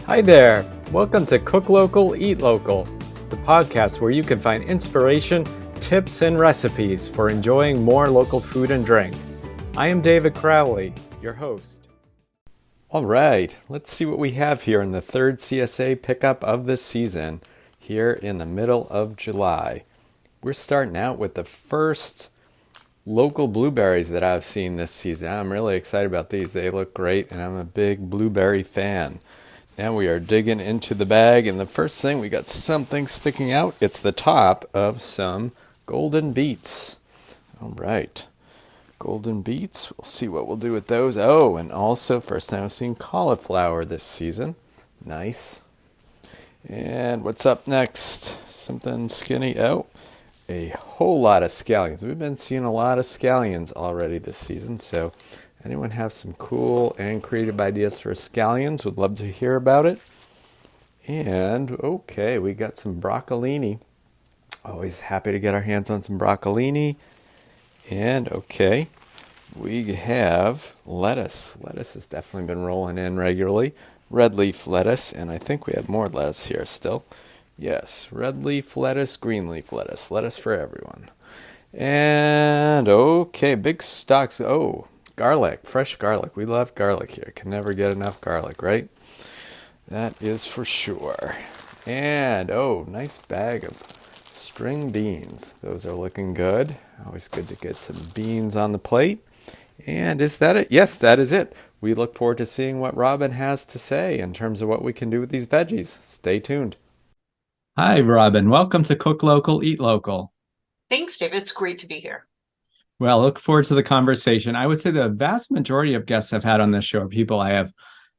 Hi there! Welcome to Cook Local, Eat Local, the podcast where you can find inspiration, tips, and recipes for enjoying more local food and drink. I am David Crowley, your host. All right, let's see what we have here in the third CSA pickup of this season, here in the middle of July. We're starting out with the first local blueberries that I've seen this season. I'm really excited about these. They look great, and I'm a big blueberry fan. Now we are digging into the bag, and the first thing, we got something sticking out. It's the top of some golden beets. All right, golden beets. We'll see what we'll do with those. Oh, and also, first time I've seen cauliflower this season. Nice. And what's up next? Something skinny. Oh, a whole lot of scallions. We've been seeing a lot of scallions already this season, so anyone have some cool and creative ideas for scallions? Would love to hear about it. And, okay, we got some broccolini. Always happy to get our hands on some broccolini. And, okay, we have lettuce. Lettuce has definitely been rolling in regularly. Red leaf lettuce, and I think we have more lettuce here still. Yes, red leaf lettuce, green leaf lettuce. Lettuce for everyone. And, okay, big stocks. Oh, garlic, fresh garlic. We love garlic here. Can never get enough garlic, right? That is for sure. And, oh, nice bag of string beans. Those are looking good. Always good to get some beans on the plate. And is that it? Yes, that is it. We look forward to seeing what Robin has to say in terms of what we can do with these veggies. Stay tuned. Hi, Robin. Welcome to Cook Local, Eat Local. Thanks, David. It's great to be here. Well, look forward to the conversation. I would say the vast majority of guests I've had on this show are people I have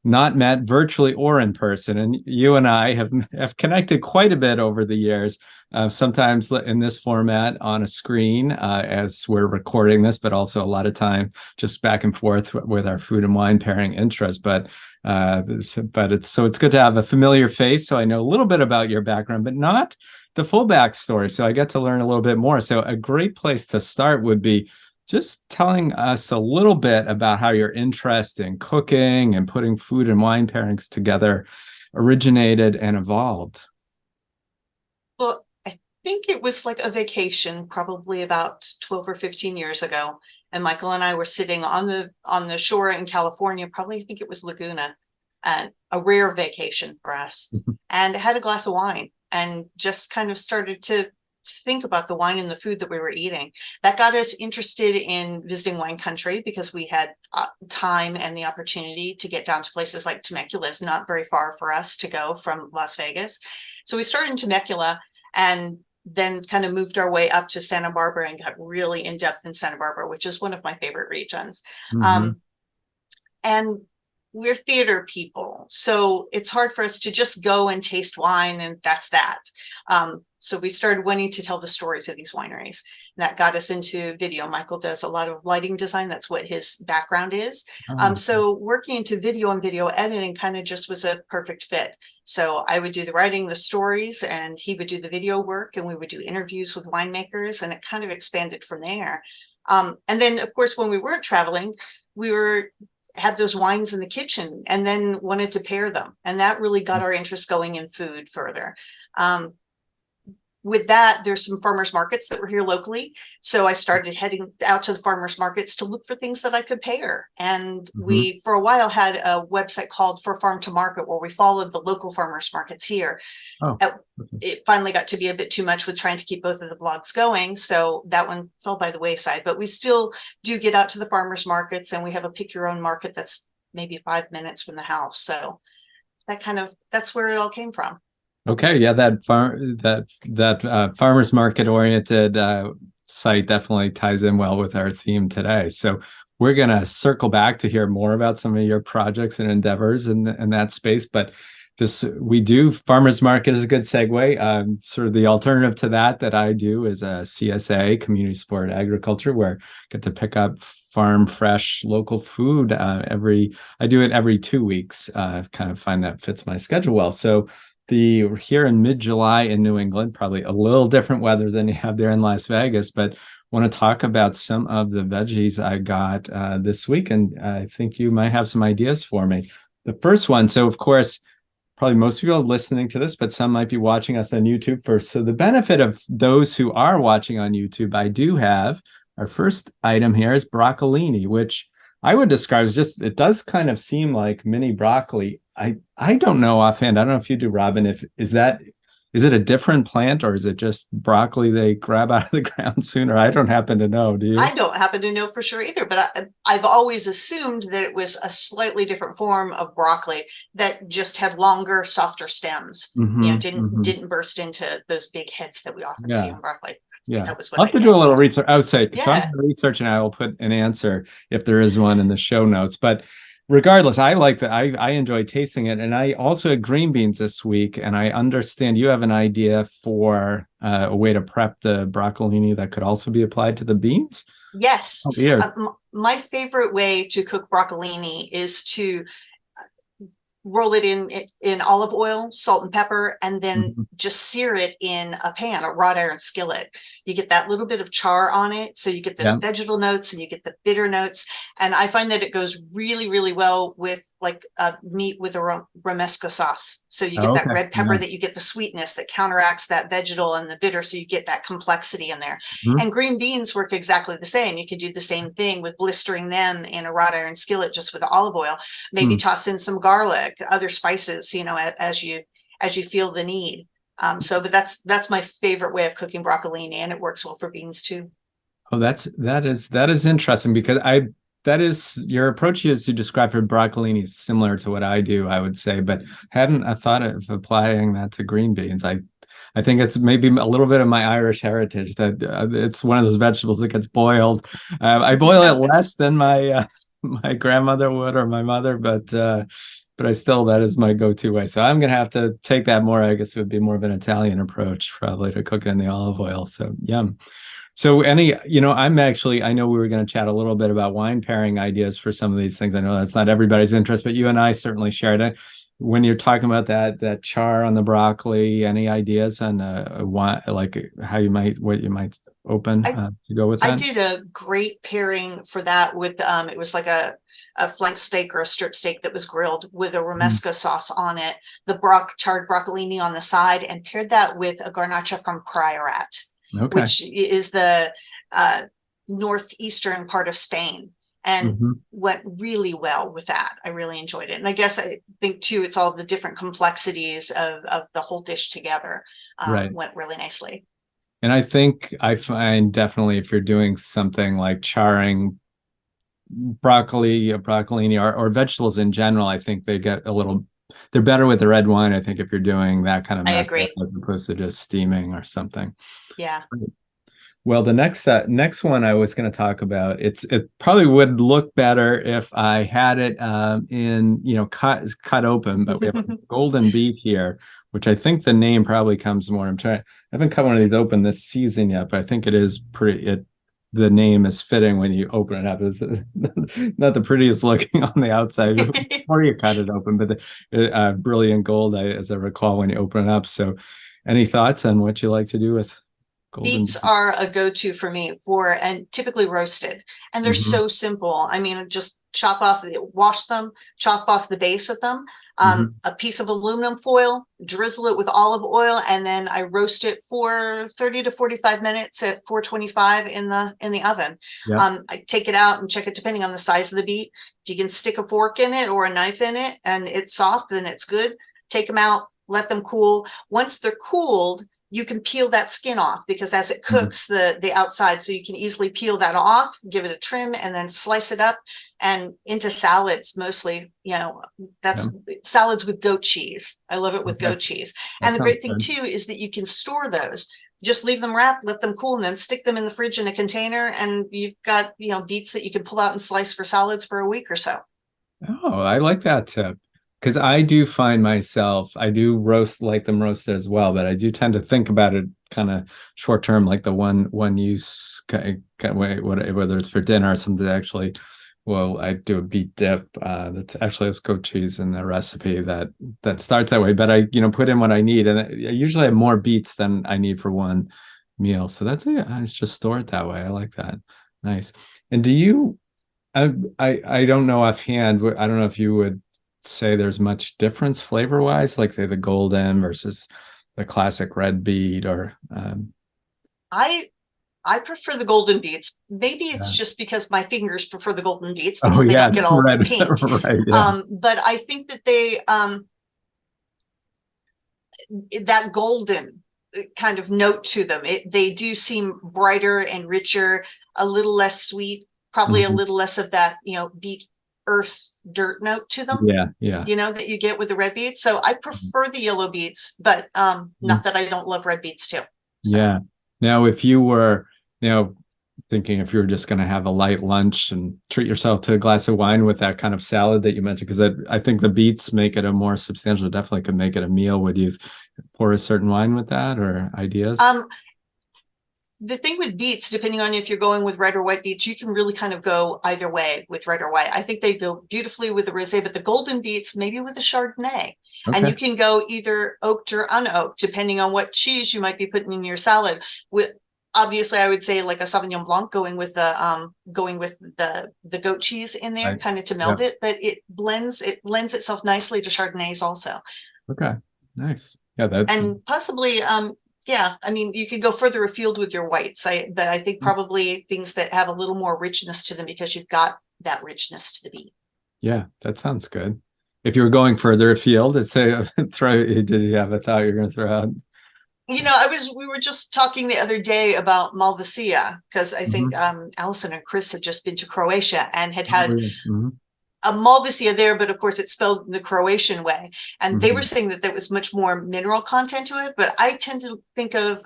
not met virtually or in person. And you and I have connected quite a bit over the years, sometimes in this format on a screen as we're recording this, but also a lot of time just back and forth with our food and wine pairing interests. But it's good to have a familiar face. So I know a little bit about your background, but not the full backstory. So I get to learn a little bit more. So a great place to start would be just telling us a little bit about how your interest in cooking and putting food and wine pairings together originated and evolved. Well, I think it was like a vacation, probably about 12 or 15 years ago. And Michael and I were sitting on the shore in California, probably I think it was Laguna, and a rare vacation for us, and had a glass of wine and just kind of started to think about the wine and the food that we were eating. That got us interested in visiting wine country because we had time and the opportunity to get down to places like Temecula. It's not very far for us to go from Las Vegas. So we started in Temecula and then kind of moved our way up to Santa Barbara and got really in depth in Santa Barbara, which is one of my favorite regions. Mm-hmm. And we're theater people, so it's hard for us to just go and taste wine and that's that. So we started wanting to tell the stories of these wineries. That got us into video. Michael does a lot of lighting design. That's what his background is. So working into video and video editing kind of just was a perfect fit. So I would do the writing, the stories, and he would do the video work, and we would do interviews with winemakers, and it kind of expanded from there. And then, of course, when we weren't traveling, we had those wines in the kitchen and then wanted to pair them. And that really got our interest going in food further. With that, there's some farmers markets that were here locally. So I started heading out to the farmers markets to look for things that I could pair. And we, for a while, had a website called For Farm to Market, where we followed the local farmers markets here. It finally got to be a bit too much with trying to keep both of the blogs going. So that one fell by the wayside, but we still do get out to the farmers markets, and we have a pick your own market that's maybe 5 minutes from the house. So that's where it all came from. Okay, yeah, that farmers market oriented site definitely ties in well with our theme today. So we're going to circle back to hear more about some of your projects and endeavors in that space. But farmers market is a good segue. Sort of the alternative to that I do is a CSA, community supported agriculture, where I get to pick up farm fresh local food I do it every 2 weeks. I kind of find that fits my schedule well. So here in mid-July in New England, probably a little different weather than you have there in Las Vegas, but want to talk about some of the veggies I got this week, and I think you might have some ideas for me. The first one, so of course, probably most people listening to this, but some might be watching us on YouTube first. So the benefit of those who are watching on YouTube, I do have our first item here is broccolini, which I would describe as just, it does kind of seem like mini broccoli. I don't know offhand. I don't know if you do, Robin, is it a different plant or is it just broccoli they grab out of the ground sooner? I don't happen to know. Do you? I don't happen to know for sure either, but I've always assumed that it was a slightly different form of broccoli that just had longer, softer stems. Didn't burst into those big heads that we often see in broccoli. Yeah, that was what I'll have I to do a little guessed. research. I would say, so I'm Yeah. going to research and I will put an answer if there is one in the show notes. But regardless, I like that. I enjoy tasting it. And I also had green beans this week. And I understand you have an idea for a way to prep the broccolini that could also be applied to the beans. Yes. Oh, yes. My favorite way to cook broccolini is to roll it in olive oil, salt and pepper, and then just sear it in a pan, a wrought iron skillet. You get that little bit of char on it, so you get those vegetable notes and you get the bitter notes. And I find that it goes really, really well with like meat with a romesco sauce. So you get that red pepper that you get the sweetness that counteracts that vegetal and the bitter, so you get that complexity in there. And green beans work exactly the same. You can do the same thing with blistering them in a wrought iron skillet just with olive oil. Maybe toss in some garlic, other spices, as you feel the need. But that's my favorite way of cooking broccolini, and it works well for beans too. Oh, that is interesting because that is your approach as you described for broccolini is similar to what I do, I would say, but hadn't I thought of applying that to green beans. I think it's maybe a little bit of my Irish heritage that it's one of those vegetables that gets boiled. I boil it less than my my grandmother would or my mother, but I still, that is my go-to way. So I'm gonna have to take that more. I guess it would be more of an Italian approach, probably, to cook it in the olive oil. So yum. So I know we were going to chat a little bit about wine pairing ideas for some of these things. I know that's not everybody's interest, but you and I certainly shared it. When you're talking about that char on the broccoli, any ideas on wine, like what you might open to go with that? I did a great pairing for that with it was like a flank steak or a strip steak that was grilled with a romesco sauce on it, the charred broccolini on the side, and paired that with a garnacha from Priorat. Which is the northeastern part of Spain, and went really well with that. I really enjoyed it. And I think too, it's all the different complexities of the whole dish together went really nicely. And I think I find definitely if you're doing something like charring broccolini or vegetables in general, I think they're better with the red wine. I think if you're doing that kind of method, I agree, as opposed to just steaming or something. Yeah. Well, the next one I was going to talk about, it probably would look better if I had it cut open, but we have a golden beet here, which I think the name probably comes more. I haven't cut one of these open this season yet, but I think it is pretty. The name is fitting when you open it up. It's not the prettiest looking on the outside before you cut it open, but the brilliant gold, as I recall, when you open it up. So, any thoughts on what you like to do with golden beets? Are a go-to for me and typically roasted, and they're so simple. I mean, just wash them, chop off the base of them, a piece of aluminum foil, drizzle it with olive oil, and then I roast it for 30 to 45 minutes at 425 in the oven. I take it out and check it depending on the size of the beet. If you can stick a fork in it or a knife in it and it's soft, then it's good. Take them out, let them cool. Once they're cooled, you can peel that skin off, because as it cooks the outside, so you can easily peel that off, give it a trim, and then slice it up and into salads. Mostly, that's salads with goat cheese. I love it with goat cheese. And the great thing too is that you can store those. Just leave them wrapped, let them cool, and then stick them in the fridge in a container, and you've got beets that you can pull out and slice for salads for a week or so. Oh, I like that tip. Because I do find myself, I do like them roasted as well, but I do tend to think about it kind of short term, like the one use kind of way, whether it's for dinner or something. Actually, well, I do a beet dip that's actually has goat cheese in the recipe that starts that way. But I put in what I need, and I usually have more beets than I need for one meal. So that's it. I just store it that way. I like that. Nice. And do you? I don't know offhand. I don't know if you would say there's much difference flavor wise, like say the golden versus the classic red beet or I I prefer the golden beets. Maybe it's yeah. just because my fingers prefer the golden beets Oh because they yeah, don't get all red, pink. right, yeah. But I think that that golden kind of note to them. They do seem brighter and richer, a little less sweet, probably a Mhm. little less of that, beet earth dirt note to them, Yeah, yeah. that you get with the red beets. So I prefer the yellow beets, but Mhm. not that I don't love red beets too. So Yeah. Now, if you were, thinking if you were just going to have a light lunch and treat yourself to a glass of wine with that kind of salad that you mentioned, because I think the beets make it a more substantial, definitely could make it a meal. Would you pour a certain wine with that or ideas? um the thing with beets, depending on if you're going with red or white beets, you can really kind of go either way with red or white. I think they go beautifully with the rosé, but the golden beets, maybe with a Chardonnay. And Okay. you can go either oaked or unoaked, depending on what cheese you might be putting in your salad. With obviously, I would say like a Sauvignon Blanc going with the goat cheese in there, Right. kind of to meld Yeah. it, but it lends itself nicely to Chardonnays also. Okay. Nice. Yeah, that And possibly yeah, I mean, you could go further afield with your whites, but I think probably things that have a little more richness to them because you've got that richness to the beet. yeah, that sounds good. If you were going further afield, let's say did you have a thought you're going to throw out? We were just talking the other day about Malvasia because I think Mhm. Allison and Chris had just been to Croatia and had Oh, had yeah. Mhm. a Malvasia there, but of course it's spelled the Croatian way. And they were Mhm. saying that there was much more mineral content to it, but I tend to think of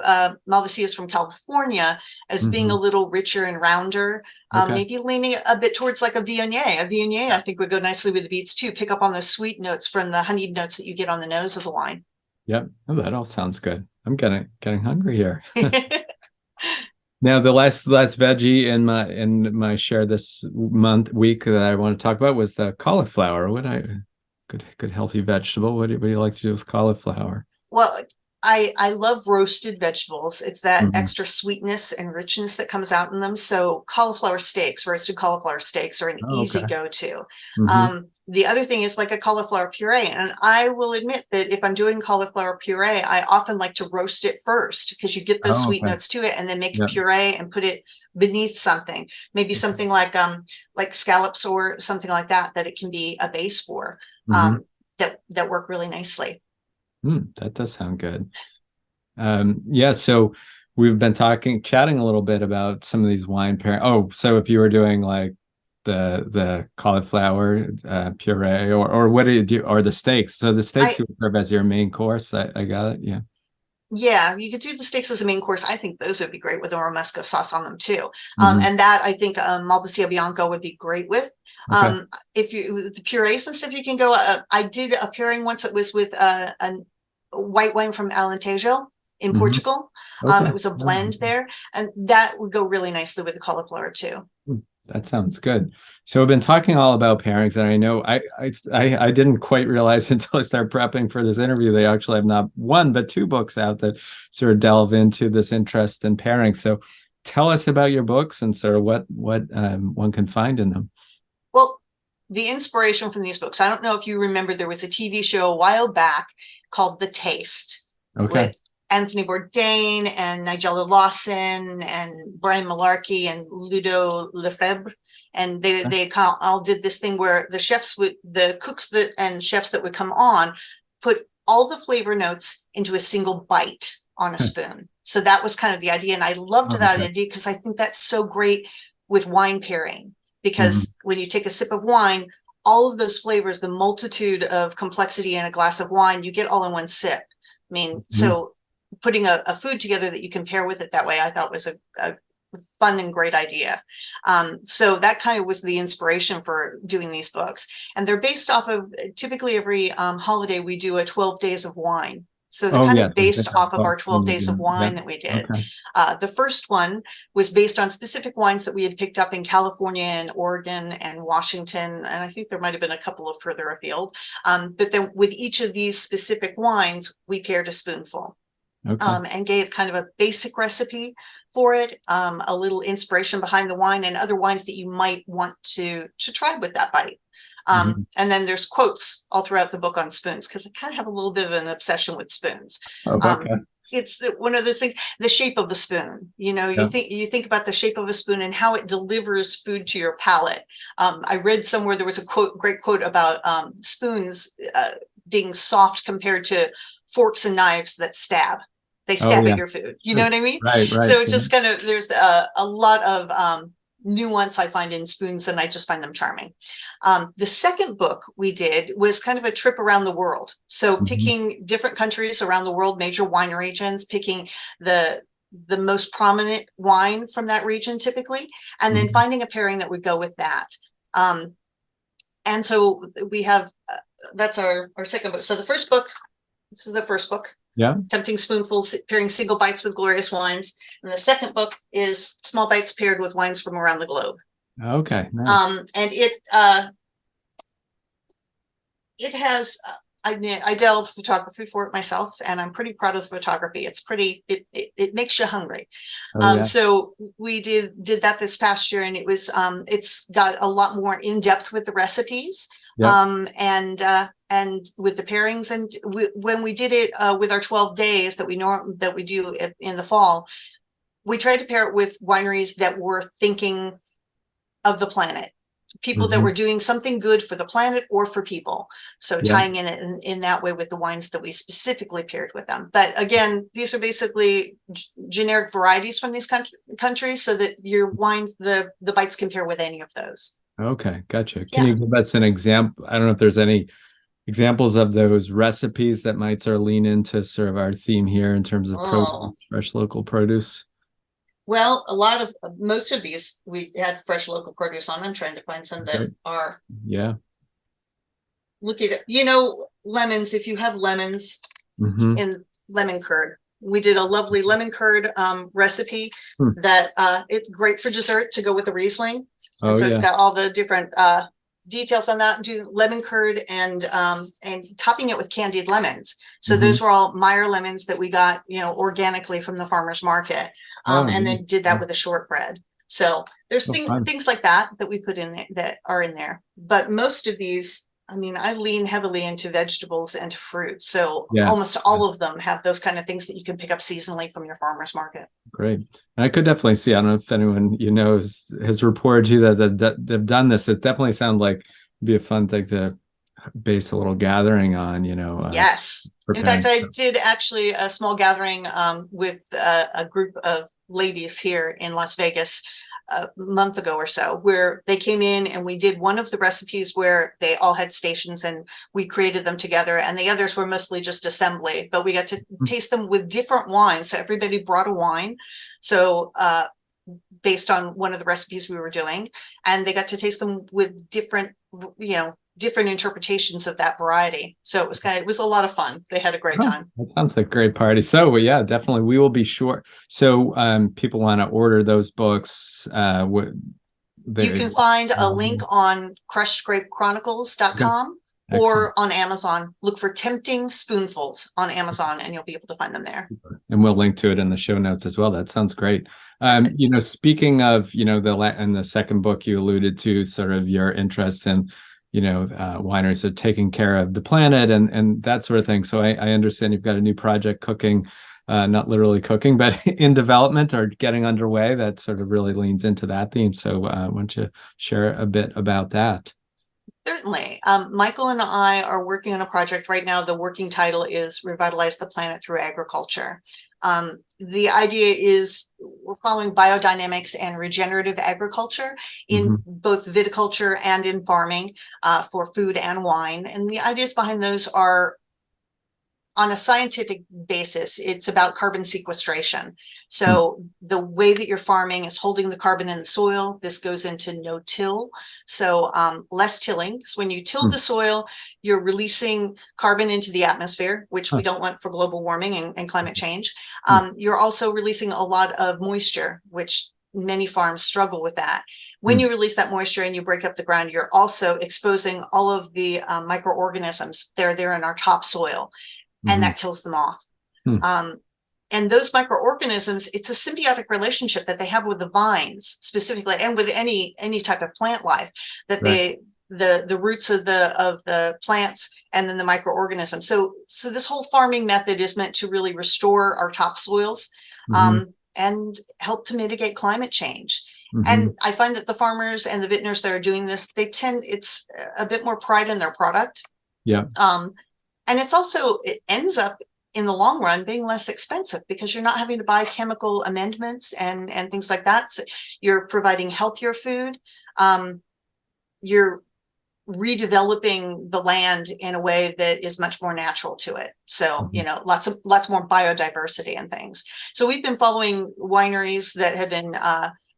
Malvasias from California as being a Mhm. little richer and rounder, Okay. maybe leaning a bit towards like a Viognier. A Viognier, I think, would go nicely with the beets too, pick up on those sweet notes from the honeyed notes that you get on the nose of the wine. Yep. Oh, that all sounds good. I'm getting hungry here. Now, the last veggie in my share this week that I want to talk about was the cauliflower. Good healthy vegetable. What do you like to do with cauliflower? Well, I love roasted vegetables. It's that Mhm. extra sweetness and richness that comes out in them. So cauliflower steaks, roasted cauliflower steaks are an Oh, easy okay. go-to. Hmm. The other thing is like a cauliflower puree. And I will admit that if I'm doing cauliflower puree, I often like to roast it first because you get those Oh, sweet okay. notes to it and then make a Yeah. puree and put it beneath something, maybe Okay. something like scallops or something like that, that it can be a base for, Hmm. um, that work really nicely. That does sound good. Yeah, so we've been chatting a little bit about some of these wine pair. Oh, so if you were doing like the cauliflower puree, or what do you do, or the steaks? So the steaks I you would serve as your main course. I got it. Yeah. Yeah, you could do the steaks as a main course. I think those would be great with a romesco sauce on them too. Hmm. And that I think Malvasia Bianco would be great with. Okay. If you the purees and stuff, you can go. I did a pairing once. It was with a white wine from Alentejo in Hmm. Portugal. Okay. It was a Oh, blend there, and that would go really nicely with the cauliflower too. that sounds good. So we've been talking all about pairings, and I know I didn't quite realize until I started prepping for this interview they actually have not one but two books out that sort of delve into this interest in pairing. So tell us about your books and sort of what one can find in them. Well, the inspiration from these books, I don't know if you remember, there was a TV show a while back called The Taste Okay. with Anthony Bourdain and Nigella Lawson and Brian Malarkey and Ludo Lefebvre. And they all did this thing where the cooks and chefs that would come on put all the flavor notes into a single bite on a spoon. So that was kind of the idea. And I loved Oh, that okay. idea because I think that's so great with wine pairing, Hmm. because when you take a sip of wine, all of those flavors, the multitude of complexity in a glass of wine, you get all in one sip. I mean, Hmm. so putting a food together that you can pair with it that way, I thought was a fun and great idea. So that kind of was the inspiration for doing these books. And they're based off of, typically every holiday, we do a 12 days of wine. So they're Oh kind of yes, I think based I off of saw our some 12 of days of them. Yeah. wine that we did. Okay. The first one was based on specific wines that we had picked up in California and Oregon and Washington. And I think there might have been a couple of further afield. But then with each of these specific wines, we paired a spoonful. Okay. And gave kind of a basic recipe for it, a little inspiration behind the wine and other wines that you might want to try with that bite. And then there's quotes all throughout the book on spoons, because I kind of have a little bit of an obsession with spoons. Oh, okay. It's one of those things, the shape of a spoon, you think about the shape of a spoon and how it delivers food to your palate. I read somewhere there was a great quote about spoons being soft compared to forks and knives that stab. They stab at your food. You know what I mean? Right. So it just kind of, there's a lot of nuance I find in spoons, and I just find them charming. The second book we did was kind of a trip around the world. So picking different countries around the world, major wine regions, picking the most prominent wine from that region typically, and then finding a pairing that would go with that. And so we have, that's our second book. So the first book, this is the first book. Yeah. Tempting Spoonfuls, Pairing Single Bites with Glorious Wines. And the second book is Small Bites Paired with Wines from Around the Globe. Okay. Nice. And it has, I did all the photography for it myself, and I'm pretty proud of the photography. It's pretty, it makes you hungry. So we did that this past year, and it was, it's got a lot more in depth with the recipes. Yep. And with the pairings, and when we did it with our 12 days that we do in the fall, we tried to pair it with wineries that were thinking of the planet, people that were doing something good for the planet or for people. So tying in that way with the wines that we specifically paired with them. But again, these are basically generic varieties from these countries, so that your wines, the bites can pair with any of those. Okay, gotcha. Can you give us an example? I don't know if there's any examples of those recipes that might sort of lean into sort of our theme here in terms of produce, fresh local produce. Well, most of these we had fresh local produce on. I'm trying to find some that are. Yeah. Look at it. Lemons. If you have lemons in lemon curd, we did a lovely lemon curd recipe that it's great for dessert to go with the Riesling. And so it's got all the different details on that. Do lemon curd and topping it with candied lemons. So those were all Meyer lemons that we got, organically from the farmer's market. And then did that with a shortbread. So there's things like that we put in there that are in there. But most of these, I lean heavily into vegetables and fruit. So almost all of them have those kind of things that you can pick up seasonally from your farmer's market. Great. And I could definitely see, I don't know if anyone has reported to you that they've done this. It definitely sounds like it'd be a fun thing to base a little gathering on, Yes. In fact, I did actually a small gathering with a group of ladies here in Las Vegas a month ago or so, where they came in and we did one of the recipes where they all had stations and we created them together, and the others were mostly just assembly, but we got to taste them with different wines. So everybody brought a wine, so based on one of the recipes we were doing, and they got to taste them with different interpretations of that variety. So it was a lot of fun. They had a great time. That sounds like a great party. So yeah, definitely we will be sure. So people want to order those books. You can find a link on crushedgrapechronicles.com or on Amazon. Look for Tempting Spoonfuls on Amazon and you'll be able to find them there. And we'll link to it in the show notes as well. That sounds great. Speaking of, the second book you alluded to, sort of your interest in wineries are taking care of the planet and that sort of thing. So I understand you've got a new project cooking, not literally cooking, but in development or getting underway that sort of really leans into that theme. So why don't you share a bit about that? Certainly. Michael and I are working on a project right now. The working title is Revitalize the Planet Through Agriculture. The idea is we're following biodynamics and regenerative agriculture in both viticulture and in farming for food and wine. And the ideas behind those are, on a scientific basis, it's about carbon sequestration. So the way that you're farming is holding the carbon in the soil. This goes into no-till. So less tilling. So when you till the soil, you're releasing carbon into the atmosphere, which we don't want for global warming and climate change. You're also releasing a lot of moisture, which many farms struggle with that. When you release that moisture and you break up the ground, you're also exposing all of the microorganisms that are there in our topsoil. And that kills them off. And those microorganisms, it's a symbiotic relationship that they have with the vines specifically, and with any type of plant life, that the roots of the plants, and then the microorganisms. So this whole farming method is meant to really restore our topsoils, and help to mitigate climate change. And I find that the farmers and the vintners that are doing this, it's a bit more pride in their product. Yeah. And it's also, it ends up in the long run being less expensive because you're not having to buy chemical amendments and things like that. So you're providing healthier food. You're redeveloping the land in a way that is much more natural to it. So, lots more biodiversity and things. So we've been following wineries that have been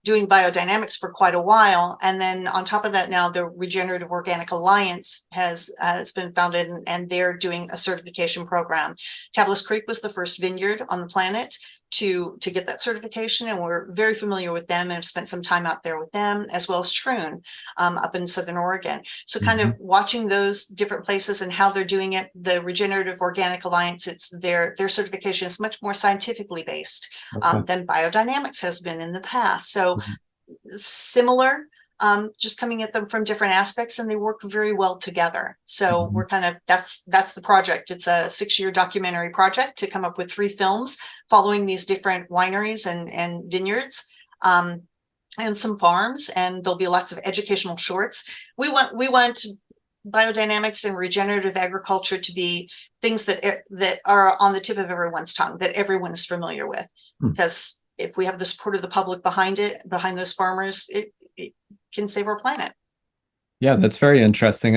doing biodynamics for quite a while. And then on top of that, now the Regenerative Organic Alliance has been founded, and they're doing a certification program. Tablas Creek was the first vineyard on the planet to get that certification, and we're very familiar with them and have spent some time out there with them, as well as Troon up in Southern Oregon. So kind of watching those different places and how they're doing it. The Regenerative Organic Alliance, their certification is much more scientifically based than biodynamics has been in the past. So similar, just coming at them from different aspects, and they work very well together. So we're kind of, that's the project. It's a 6-year documentary project to come up with 3 films following these different wineries and vineyards, and some farms, and there'll be lots of educational shorts. We want biodynamics and regenerative agriculture to be things that are on the tip of everyone's tongue, that everyone is familiar with, because if we have the support of the public behind those farmers, it can save our planet. Yeah, that's very interesting.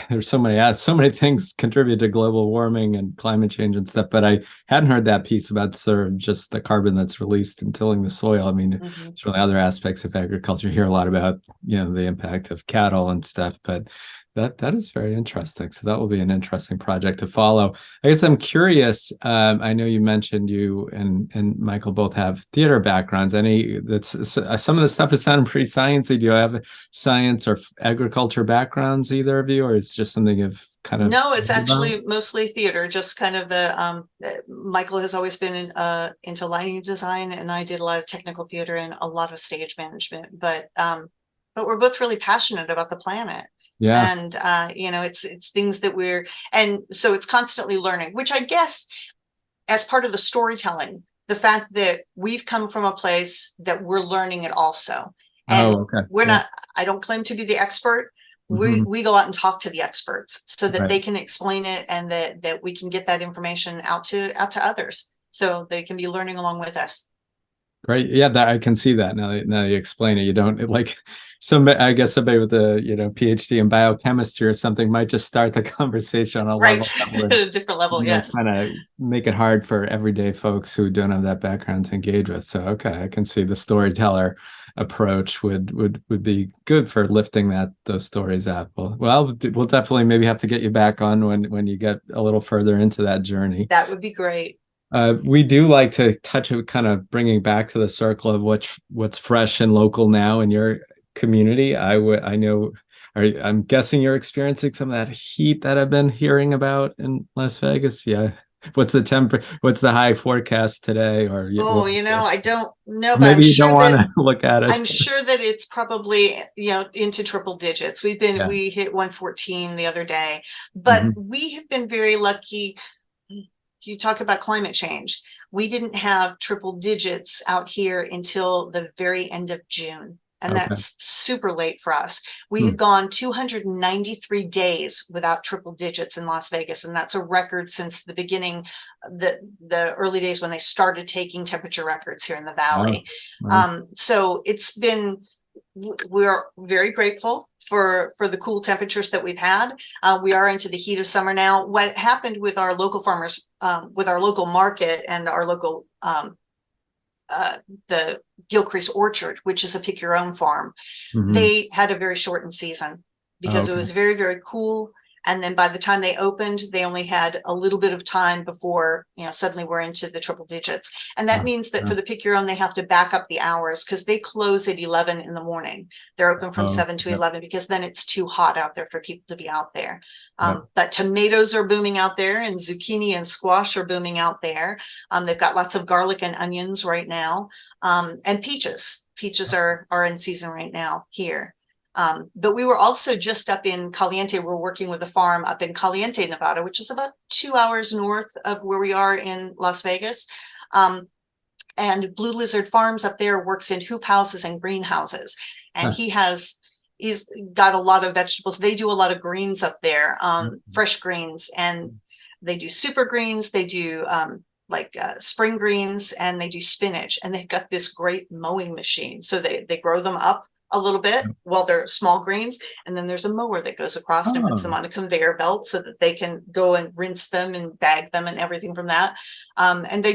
There's so many things contribute to global warming and climate change and stuff, but I hadn't heard that piece about sort of just the carbon that's released in tilling the soil. I mean, there's really other aspects of agriculture. You hear a lot about, the impact of cattle and stuff, but that is very interesting. So that will be an interesting project to follow. I guess I'm curious. I know you mentioned you and Michael both have theater backgrounds. Some of the stuff is sounding pretty sciencey. Do you have science or agriculture backgrounds, either of you, or it's just something you've kind of? No, it's actually mostly theater. Just kind of Michael has always been into lighting design, and I did a lot of technical theater and a lot of stage management. But we're both really passionate about the planet. Yeah. And, it's things that and so it's constantly learning, which I guess as part of the storytelling, the fact that we've come from a place that we're learning it also. And we're not, I don't claim to be the expert. We go out and talk to the experts so that they can explain it, and that we can get that information out to others so they can be learning along with us. Great. Yeah, I can see that now you explain it. You don't I guess somebody with a PhD in biochemistry or something might just start the conversation on a level at a different level. Yes, kind of make it hard for everyday folks who don't have that background to engage with. So I can see the storyteller approach would be good for lifting those stories up. Well, we'll definitely maybe have to get you back on when you get a little further into that journey. That would be great. We do like to touch it, kind of bringing back to the circle of what's fresh and local now in your community. I'm guessing you're experiencing some of that heat that I've been hearing about in Las Vegas. Yeah. What's the high forecast today? Or I don't know, but maybe you don't want to look at it. I'm sure that it's probably into triple digits. We hit 114 the other day, but we have been very lucky. You talk about climate change. We didn't have triple digits out here until the very end of June. And that's super late for us. We had gone 293 days without triple digits in Las Vegas. And that's a record since the beginning, the early days when they started taking temperature records here in the valley. Wow. So we're very grateful for the cool temperatures that we've had. We are into the heat of summer now. What happened with our local farmers, with our local market and our local the Gilcrease Orchard, which is a pick your own farm, they had a very shortened season because it was very, very cool. And then by the time they opened, they only had a little bit of time before, suddenly we're into the triple digits. And that means that for the pick your own, they have to back up the hours because they close at 11 in the morning. They're open from 7 to 11 because then it's too hot out there for people to be out there. But tomatoes are booming out there, and zucchini and squash are booming out there. They've got lots of garlic and onions right now. And peaches are in season right now here. But we were also just up in Caliente. We're working with a farm up in Caliente, Nevada, which is about 2 hours north of where we are in Las Vegas. And Blue Lizard Farms up there works in hoop houses and greenhouses. And he's got a lot of vegetables. They do a lot of greens up there, fresh greens, and they do super greens. They do spring greens, and they do spinach. And they've got this great mowing machine. So they grow them up a little bit while they're small greens. And then there's a mower that goes across and puts them on a conveyor belt so that they can go and rinse them and bag them and everything from that. And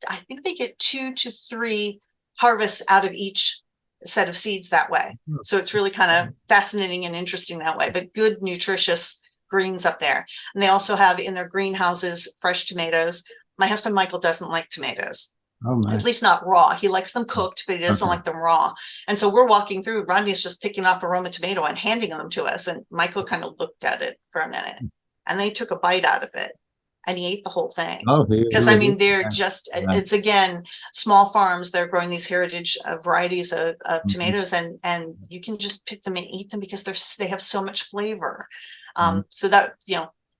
I think they get 2 to 3 harvests out of each set of seeds that way. So it's really kind of fascinating and interesting that way, but good, nutritious greens up there. And they also have in their greenhouses fresh tomatoes. My husband, Michael, doesn't like tomatoes. At least not raw. He likes them cooked, but he doesn't like them raw. And so we're walking through, Rodney's just picking off a Roma tomato and handing them to us. And Michael kind of looked at it for a minute and they took a bite out of it. And he ate the whole thing. Because I mean, they're just, it's again, small farms. They're growing these heritage varieties of tomatoes, and you can just pick them and eat them because they have so much flavor. So that,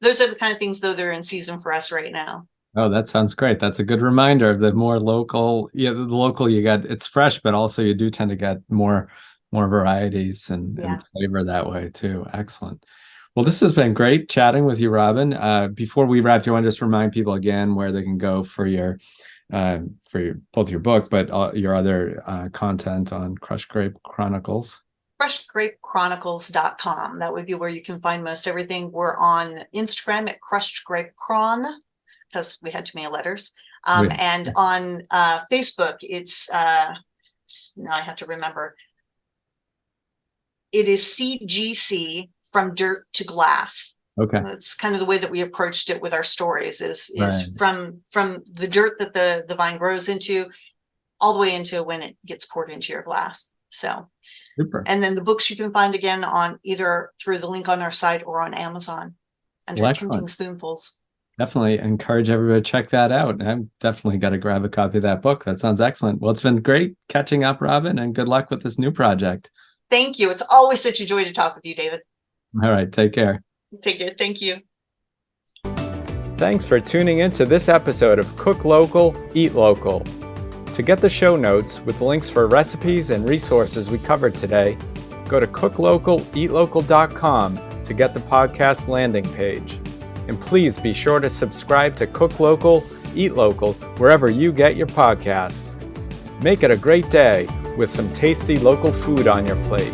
those are the kind of things, though, they're in season for us right now. Oh, that sounds great. That's a good reminder of the more local, the local you got, it's fresh, but also you do tend to get more varieties and flavor that way too. Excellent. Well, this has been great chatting with you, Robin. Before we wrap, do you want to just remind people again where they can go for both your book, but your other content on Crushed Grape Chronicles? CrushedGrapeChronicles.com. That would be where you can find most everything. We're on Instagram at Crushed Grape Chron, because we had too many letters. And on Facebook, it's now I have to remember. It is CGC, From Dirt to Glass. Okay. That's kind of the way that we approached it with our stories is from the dirt that the vine grows into all the way into when it gets poured into your glass. So, super. And then the books you can find again on either through the link on our site or on Amazon under Tinting Spoonfuls. Definitely encourage everybody to check that out. I've definitely got to grab a copy of that book. That sounds excellent. Well, it's been great catching up, Robin, and good luck with this new project. Thank you. It's always such a joy to talk with you, David. All right. Take care. Take care. Thank you. Thanks for tuning in to this episode of Cook Local, Eat Local. To get the show notes with links for recipes and resources we covered today, go to cooklocaleatlocal.com to get the podcast landing page. And please be sure to subscribe to Cook Local, Eat Local wherever you get your podcasts. Make it a great day with some tasty local food on your plate.